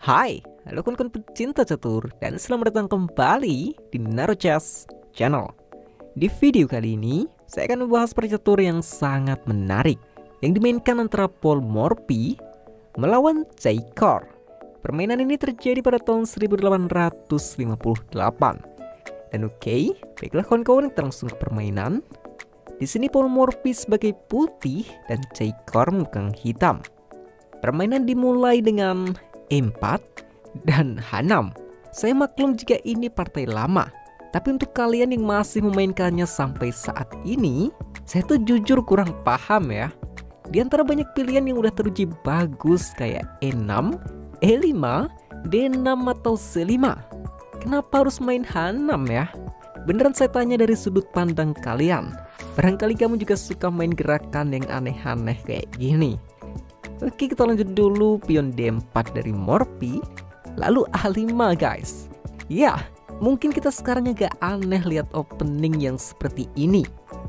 Hai, halo kawan-kawan pecinta catur dan selamat datang kembali di Naruchess Channel. Di video kali ini, saya akan membahas percatur yang sangat menarik yang dimainkan antara Paul Morphy melawan Jaikor. Permainan ini terjadi pada tahun 1858. Dan baiklah kawan-kawan, kita langsung ke permainan. Di sini Paul Morphy sebagai putih dan Jaikor memegang hitam. Permainan dimulai dengan E4 dan H6. Saya maklum jika ini partai lama, tapi untuk kalian yang masih memainkannya sampai saat ini, saya tuh jujur kurang paham ya. Di antara banyak pilihan yang udah teruji bagus kayak E6, E5, D6 atau C5, kenapa harus main H6 ya? Beneran saya tanya dari sudut pandang kalian. Barangkali kamu juga suka main gerakan yang aneh-aneh kayak gini. Oke, kita lanjut dulu. Pion D4 dari Morphy, lalu A5 guys. Ya, mungkin kita sekarang agak aneh lihat opening yang seperti ini,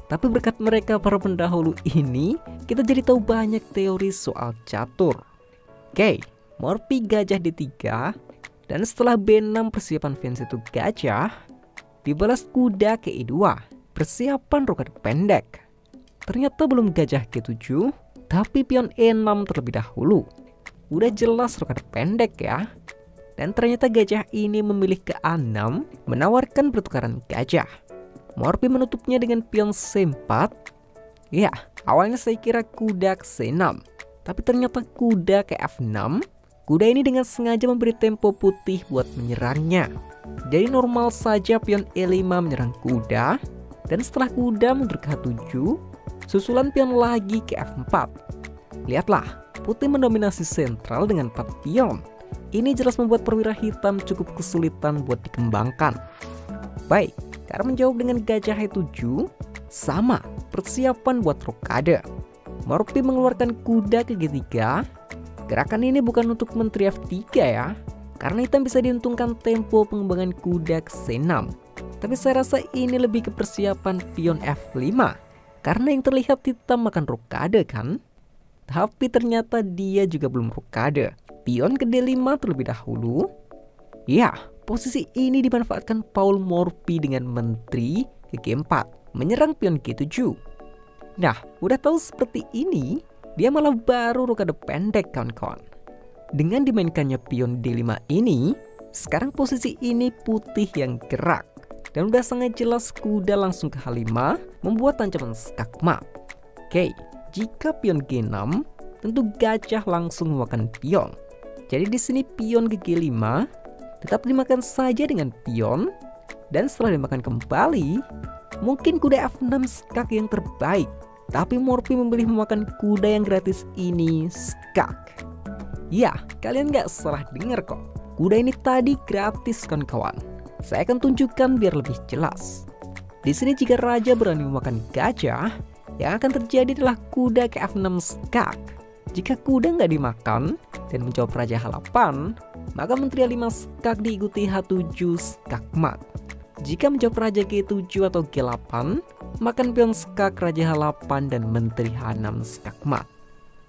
tapi berkat mereka para pendahulu ini, kita jadi tahu banyak teori soal catur. Oke, Morphy gajah D3, dan setelah B6 persiapan fans itu gajah, dibalas kuda ke E2, persiapan rokade pendek. Ternyata belum gajah G7, tapi pion E6 terlebih dahulu. Udah jelas rokade pendek ya. Dan ternyata gajah ini memilih ke A6, menawarkan pertukaran gajah. Morphy menutupnya dengan pion C4. Ya, awalnya saya kira kuda ke C6, tapi ternyata kuda ke F6. Kuda ini dengan sengaja memberi tempo putih buat menyerangnya. Jadi normal saja pion E5 menyerang kuda, dan setelah kuda mundur ke H7, susulan pion lagi ke F4. Lihatlah, putih mendominasi sentral dengan 4 pion. Ini jelas membuat perwira hitam cukup kesulitan buat dikembangkan. Baik, cara menjawab dengan gajah E7, sama, persiapan buat rokade. Morphy mengeluarkan kuda ke G3. Gerakan ini bukan untuk menteri F3 ya, karena hitam bisa diuntungkan tempo pengembangan kuda ke C6. Tapi saya rasa ini lebih ke persiapan pion F5, karena yang terlihat hitam makan rokade kan? Tapi ternyata dia juga belum rokade. Pion ke D5 terlebih dahulu. Ya, posisi ini dimanfaatkan Paul Morphy dengan menteri ke G4, menyerang pion G7. Nah, udah tahu seperti ini, dia malah baru rokade pendek kawan-kawan. Dengan dimainkannya pion D5 ini, sekarang posisi ini putih yang gerak. Dan udah sangat jelas kuda langsung ke H5, membuat ancaman skakmat. Oke, jika pion G6, tentu gajah langsung memakan pion. Jadi di sini pion ke G5 tetap dimakan saja dengan pion, dan setelah dimakan kembali, mungkin kuda F6 skak yang terbaik. Tapi Morphy memilih memakan kuda yang gratis ini, skak. Ya, kalian nggak salah dengar kok. Kuda ini tadi gratis kawan-kawan. Saya akan tunjukkan biar lebih jelas. Di sini jika raja berani memakan gajah, yang akan terjadi adalah kuda ke F6 skak. Jika kuda nggak dimakan dan menjawab raja H8, maka menteri A5 skak diikuti H7 skakmat. Jika menjawab raja G7 atau G8, makan pion skak raja H8 dan menteri H6 skakmat.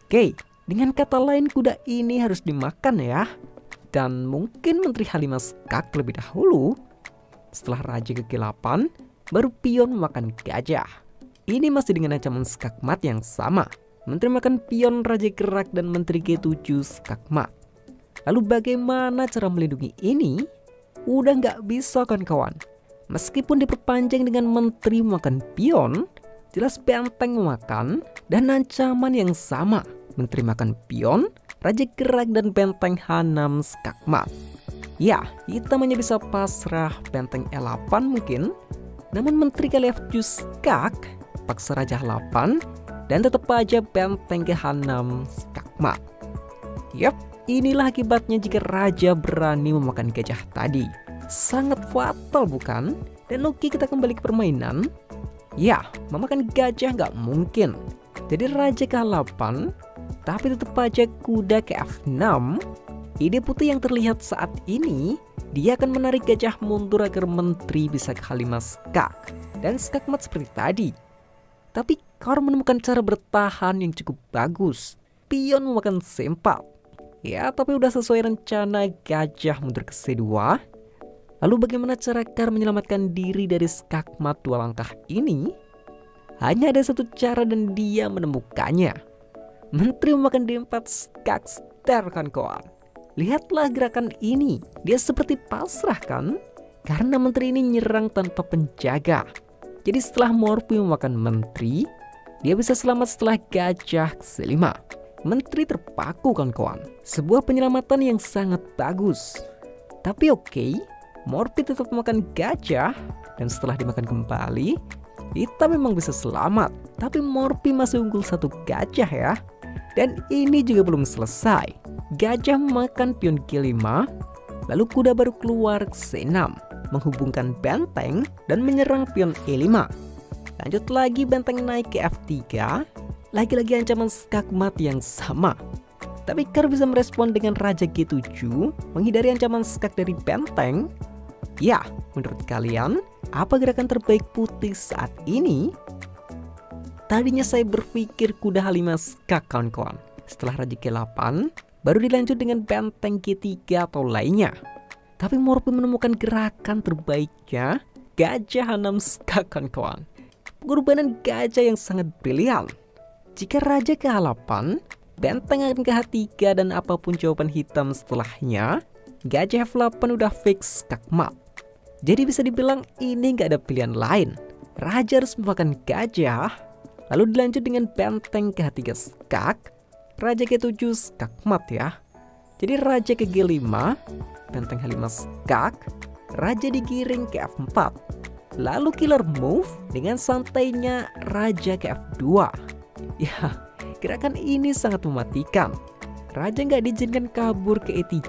Oke, dengan kata lain kuda ini harus dimakan ya. Dan mungkin menteri H5 skak terlebih dahulu. Setelah raja ke G8, baru pion memakan gajah. Ini masih dengan ancaman skakmat yang sama. Menteri makan pion, raja gerak, dan menteri G7 skakmat. Lalu bagaimana cara melindungi ini? Udah nggak bisa kawan-kawan. Meskipun diperpanjang dengan menteri memakan pion, jelas benteng memakan, dan ancaman yang sama. Menteri makan pion, raja gerak, dan benteng H6 skakmat. Ya, hitam hanya bisa pasrah benteng E8 mungkin. Namun menteri kali F7 skak, paksa raja H8, dan tetap aja benteng ke H6 skakmat. Yap, inilah akibatnya jika raja berani memakan gajah tadi. Sangat fatal bukan? Dan oke, kita kembali ke permainan. Ya, memakan gajah nggak mungkin. Jadi raja ke H8, tapi tetap aja kuda ke F6. Ide putih yang terlihat saat ini, dia akan menarik gajah mundur agar menteri bisa ke H5 skak dan skakmat seperti tadi. Tapi Kaur menemukan cara bertahan yang cukup bagus. Pion memakan C4. Ya, tapi udah sesuai rencana, gajah mundur ke C2. Lalu bagaimana cara Kar menyelamatkan diri dari skakmat 2 langkah ini? Hanya ada satu cara dan dia menemukannya. Menteri memakan D4 skak star kawan-kawan. Lihatlah gerakan ini, dia seperti pasrah kan? Karena menteri ini nyerang tanpa penjaga. Jadi setelah Morphy memakan menteri, dia bisa selamat setelah gajah C5. Menteri terpaku kawan-kawan. Sebuah penyelamatan yang sangat bagus. Tapi oke, Morphy tetap memakan gajah. Dan setelah dimakan kembali, hitam memang bisa selamat. Tapi Morphy masih unggul 1 gajah ya. Dan ini juga belum selesai. Gajah memakan pion G5. Lalu kuda baru keluar C6. Menghubungkan benteng dan menyerang pion E5. Lanjut lagi benteng naik ke F3. Lagi-lagi ancaman skakmat yang sama. Tapi Kar bisa merespon dengan Raja G7, menghindari ancaman skak dari benteng. Ya, menurut kalian, apa gerakan terbaik putih saat ini? Tadinya saya berpikir kuda H5 skak kawan-kawan. Setelah Raja G8, baru dilanjut dengan benteng G3 atau lainnya. Tapi Morphy menemukan gerakan terbaiknya, gajah H6 skak kawan-kawan. Pengorbanan gajah yang sangat brilian. Jika Raja ke H8, benteng akan ke H3 dan apapun jawaban hitam setelahnya, gajah F8 udah fix skakmat. Jadi bisa dibilang ini nggak ada pilihan lain. Raja harus memakan gajah, lalu dilanjut dengan benteng ke H3 skak, Raja G7 skakmat ya. Jadi Raja ke G5, benteng H5 skak, Raja digiring ke F4. Lalu killer move dengan santainya Raja ke F2. Ya, gerakan ini sangat mematikan. Raja nggak diizinkan kabur ke E3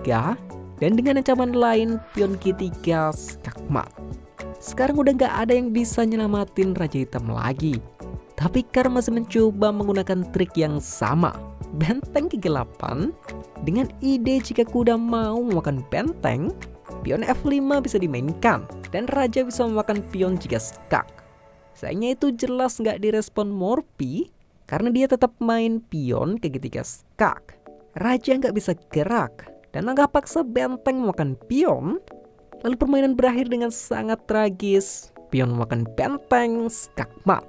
dan dengan ancaman lain pion G3 skakmat. Sekarang udah nggak ada yang bisa nyelamatin Raja Hitam lagi. Tapi Kar masih mencoba menggunakan trik yang sama. Benteng ke G8 dengan ide jika kuda mau memakan benteng, pion F5 bisa dimainkan dan Raja bisa memakan pion jika skak. Sayangnya itu jelas nggak direspon Morphy karena dia tetap main pion ke G3 skak. Raja nggak bisa gerak dan langkah paksa benteng memakan pion. Lalu permainan berakhir dengan sangat tragis. Pion memakan benteng skakmat.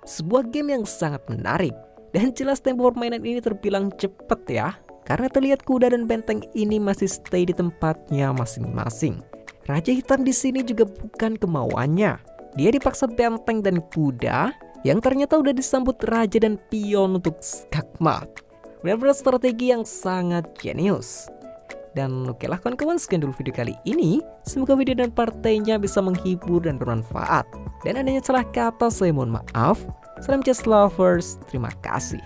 Sebuah game yang sangat menarik. Dan jelas tempo permainan ini terbilang cepat ya. Karena terlihat kuda dan benteng ini masih stay di tempatnya masing-masing. Raja Hitam di sini juga bukan kemauannya. Dia dipaksa benteng dan kuda yang ternyata udah disambut raja dan pion untuk skakmat. Benar-benar strategi yang sangat jenius. Dan oke lah kawan-kawan, sekian dulu video kali ini. Semoga video dan partainya bisa menghibur dan bermanfaat. Dan adanya salah kata saya mohon maaf. Salam chess lovers, terima kasih.